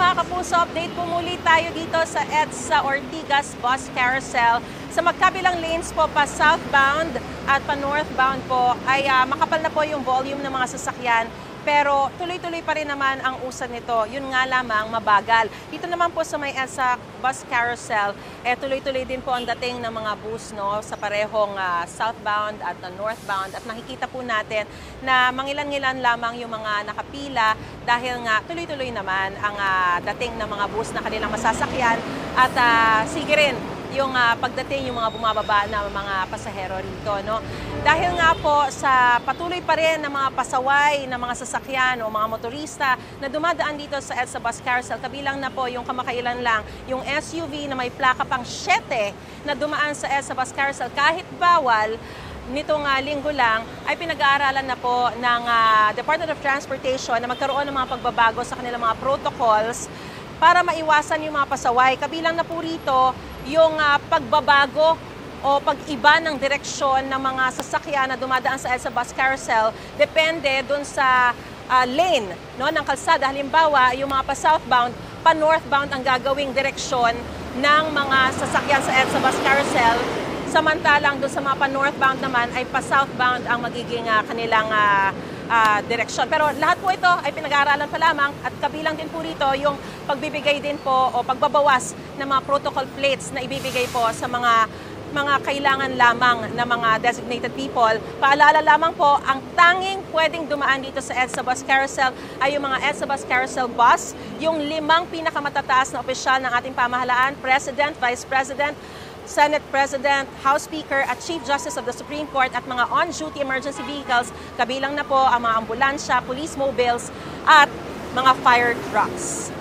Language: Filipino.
mga kapuso, update po muli tayo dito sa EDSA Ortigas Bus Carousel. Sa magkabilang lanes po pa southbound at pa northbound po ay makapal na po yung volume ng mga sasakyan. Pero tuloy-tuloy pa rin naman ang usad nito. Yun nga lamang, mabagal. Dito naman po sa may EDSA Bus Carousel, tuloy-tuloy din po ang dating ng mga bus sa parehong southbound at northbound. At nakikita po natin na mangilan-ngilan lamang yung mga nakapila dahil nga tuloy-tuloy naman ang dating ng mga bus na kanilang masasakyan. At sige rin yung pagdating yung mga bumababa na mga pasahero rito. Dahil nga po sa patuloy pa rin ng mga pasaway ng mga sasakyan o mga motorista na dumadaan dito sa EDSA Bus Carousel, kabilang na po yung kamakailan lang yung SUV na may plaka pang 7 na dumaan sa EDSA Bus Carousel kahit bawal. Nitong linggo lang ay pinag-aaralan na po ng Department of Transportation na magkaroon ng mga pagbabago sa kanilang mga protocols para maiwasan yung mga pasaway. Kabilang na po rito yung pagbabago o pag-iba ng direksyon ng mga sasakyan na dumadaan sa EDSA Bus Carousel. Depende dun sa lane ng kalsada. Halimbawa, yung mga pa-southbound, pa-northbound ang gagawing direksyon ng mga sasakyan sa EDSA Bus Carousel. Samantalang dun sa mga pa-northbound naman ay pa-southbound ang magiging kanilang direksyon. Pero lahat po ito ay pinag-aaralan pa lamang at kabilang din po rito yung pagbibigay din po o pagbabawas ng mga protocol plates na ibibigay po sa mga kailangan lamang na mga designated people. Paalala lamang po, ang tanging pwedeng dumaan dito sa EDSA Bus Carousel ay yung mga EDSA Bus Carousel bus, yung 5 pinakamatataas na opisyal ng ating pamahalaan, President, Vice President, Senate President, House Speaker at Chief Justice of the Supreme Court at mga on-duty emergency vehicles, kabilang na po ang mga ambulansya, police mobiles at mga fire trucks.